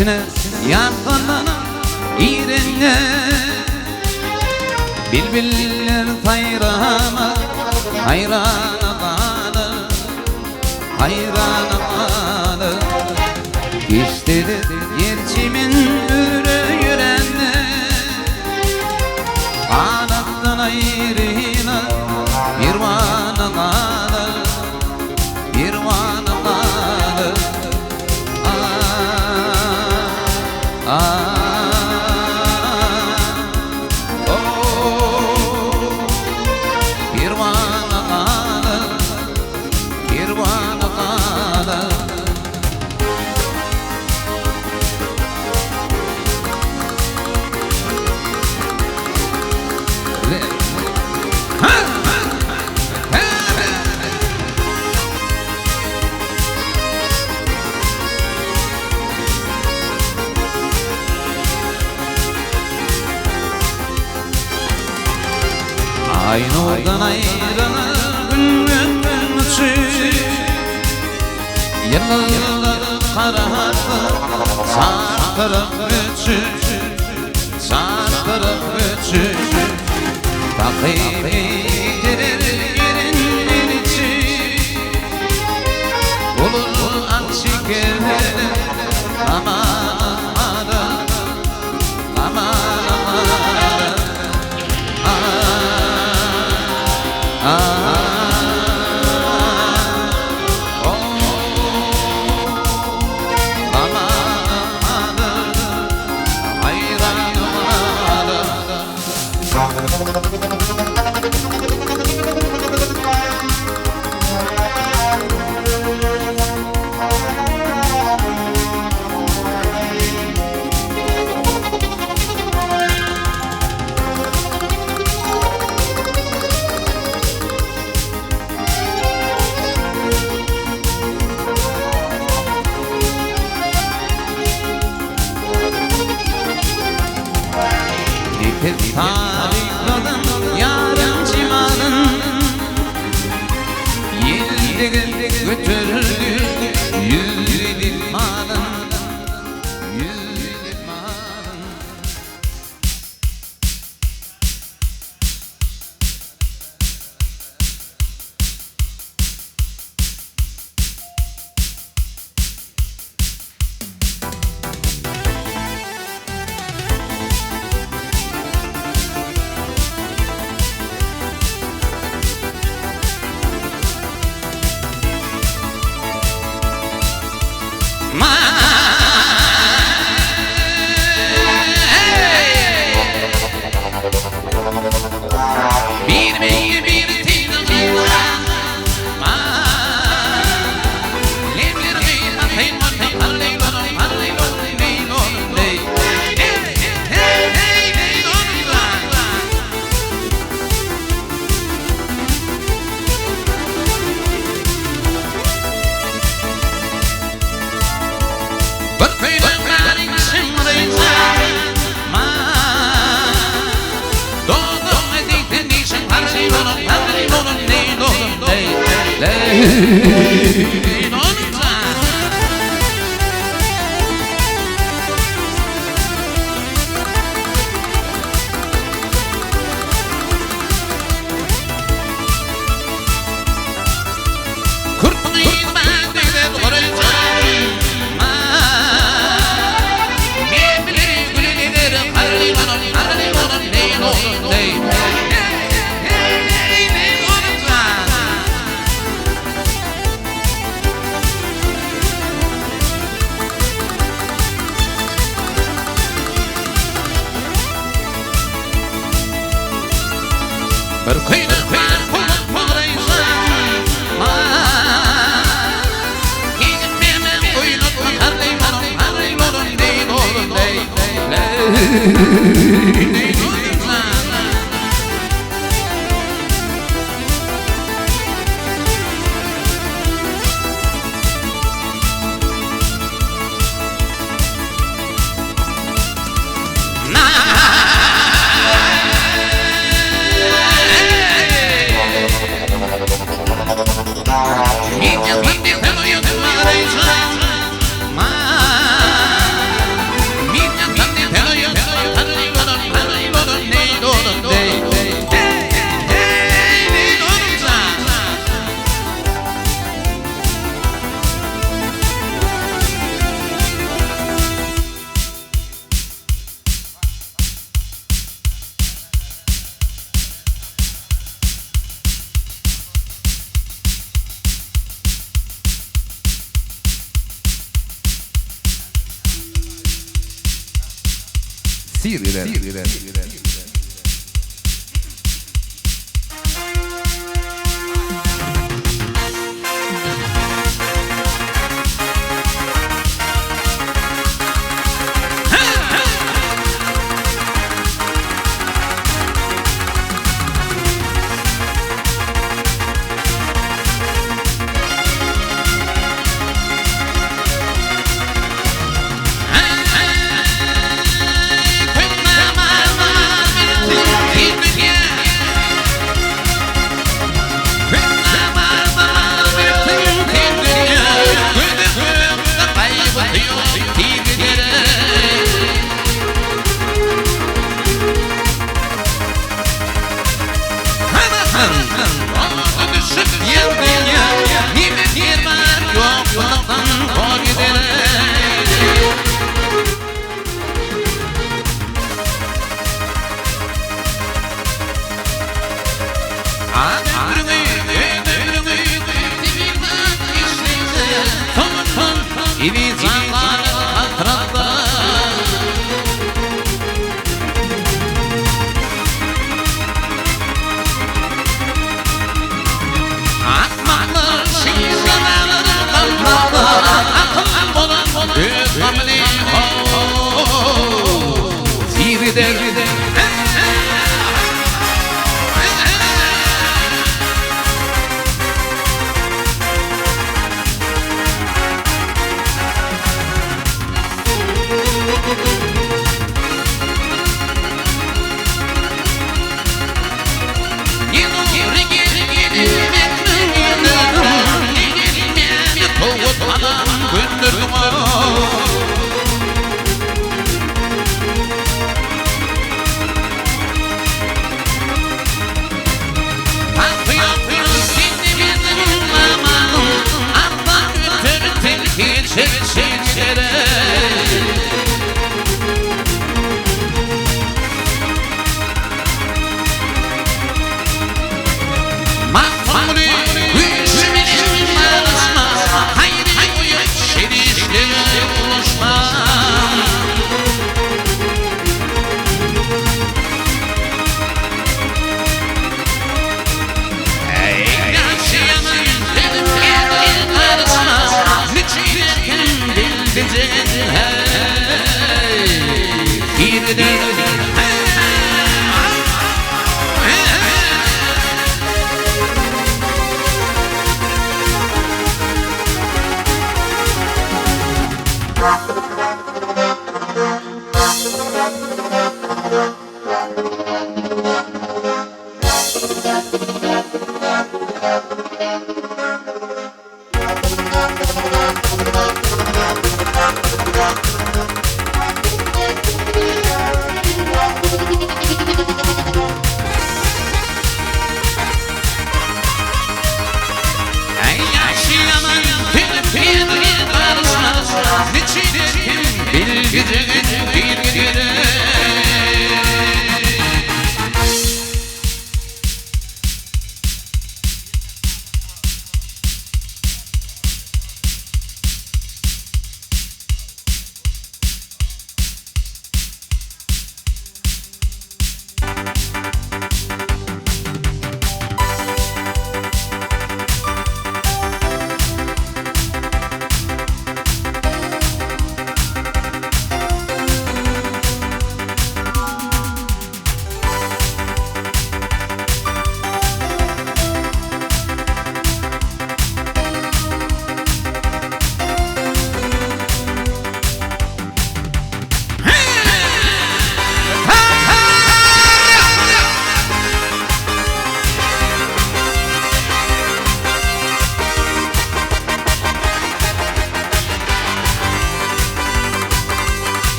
sine yakalanan irene Bilbiller tayrama hayrana kalı hayrana kalı İşte gerçimin ürü yürenle Anaktan ayrıyla bir vana kalı bir vana kalı Ay nurdan ayrılır gülün içi Yıllar karardı sarkırıp içi sarkırıp içi Takibi girir yerin içi Olur açık gelir aman aman aman Hep tarikadan yarın cimanın Yıldırı götürdü yüreğim malın yüreğim malın Siriler. İvi zanlar hatranda Akmaklar şiirler kalmaklar Akıl olan göz hamli Zirder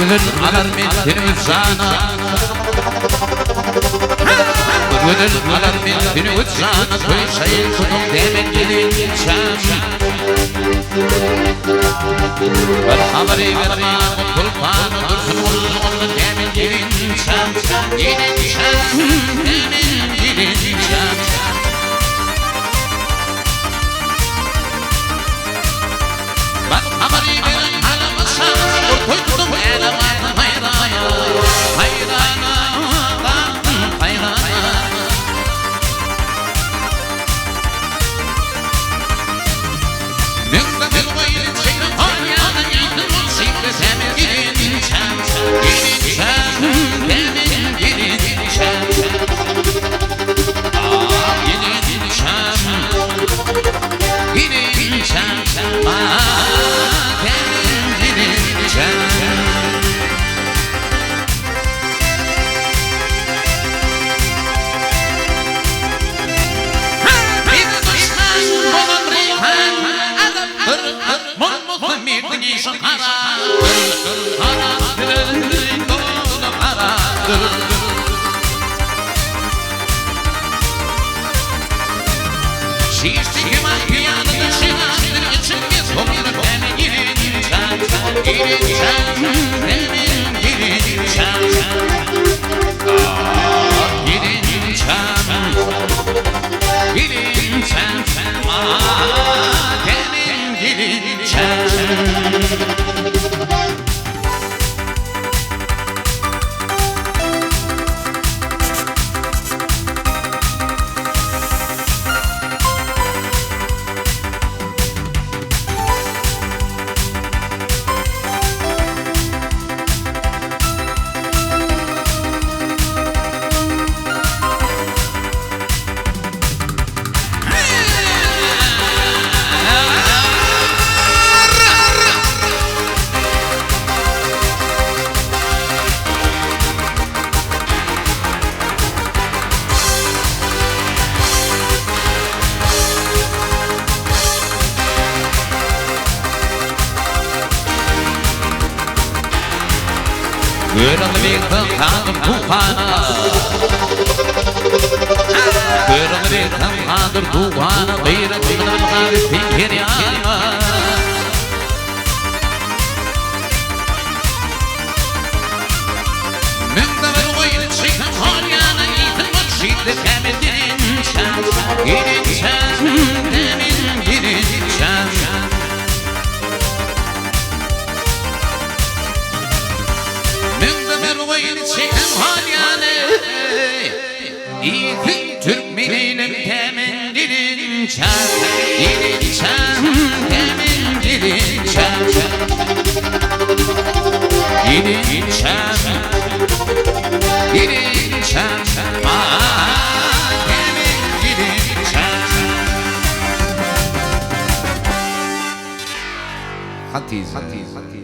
Gönül alır mentini uçağına Gönül alır mentini uçağına Koysayın kutum demen gelin çam Bir haberi verme kulpanı dursun Onu demen gelin çam Gelin çam Demen gelin çam karadır, kolu karadır. Şişti var yanı dışınadır, içimde soğuk benim girinçem, girinçem, benim girinçem. Girinçem, girinçem, benim girinçem. Kırılık kanım kufana, kırılık kanım kufana, kırılık kanım pinkiriyana. Mündever oyunu çıkan haryana, yitirmek şiddet hemen girinçem, girinçem, hemen girinçem. Oyunu çekim halyane, İlkin Türk milinim temin girinçem, girinçem, temin girinçem. Girinçem, girinçem, temin girinçem. Hatice, Hatice, Hatice.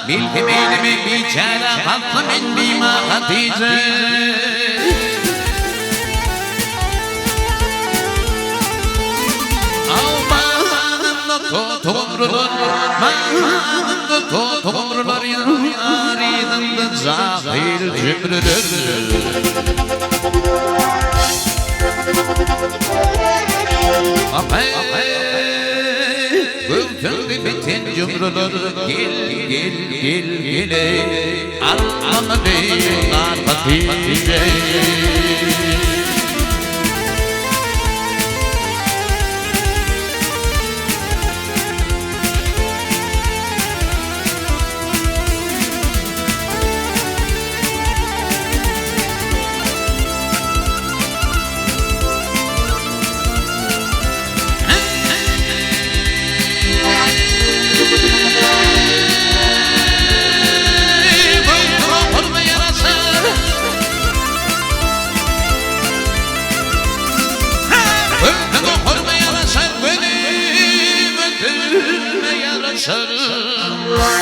Bilmeydim bir çare kalktım inmeyim Hatice. Ağmanımda totumrular, ağmanımda totumrular, yarıydım zahir cümleler. Göktürdi bütün cumrular, gel gel gel gel, Allah'ım diyorlar Hatice.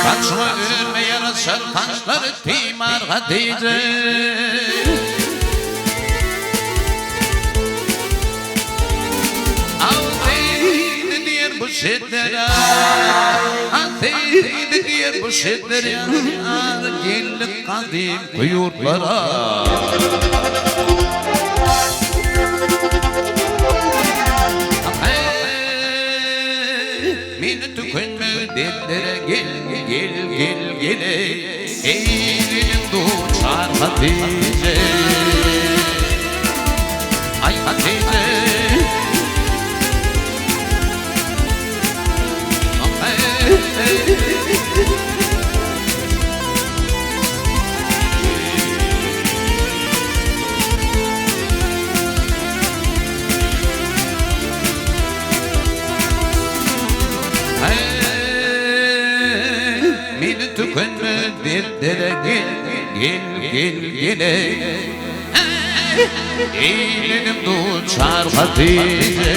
Kaçma görme yarasar taşları timar Hatice. Altıydı diğer bu şeddere, altıydı diğer bu şeddere, geldik kadim kuyurlara. beni tükenme dertlere gel gel gel gel eğlenin duçar Hatice ay Hatice beni tükenme dertlere gel gel gel gel eğlenim duçar Hatice